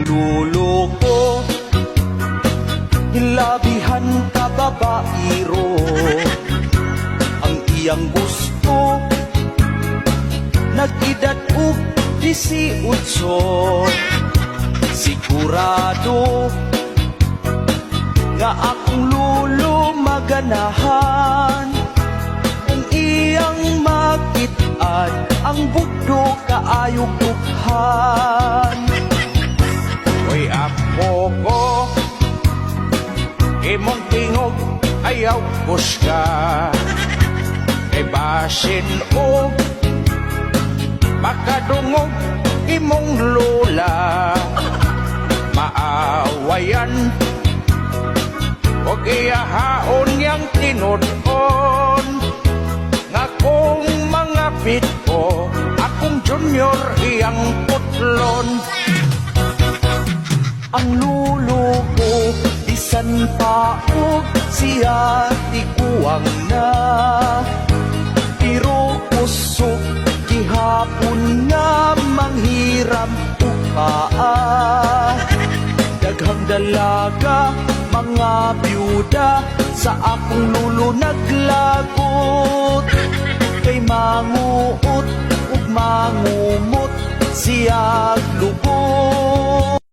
Luluko, hilabihan ka babairo. Ang iyang gusto, nag-edad og 18. Sigurado nga akong lulo maganahan. Kung iyang makit-an, ang bugdo kaayog dughan. Uy, apo ko, imong tingog ayaw kusga. Kay basin o makadungog imong lola. Maawayan huwag iyahaon niyang tinudon. Nga kung mga ko, akong junior iyang putlon. Ang lulo ko, bisan paog siya tiguang na. Pero kusog gihapon nga manghiram ukaa. Daghang dalaga, mga byuda, sa akong lulo naglagot. Kay manguot ug mangumot siya lubot.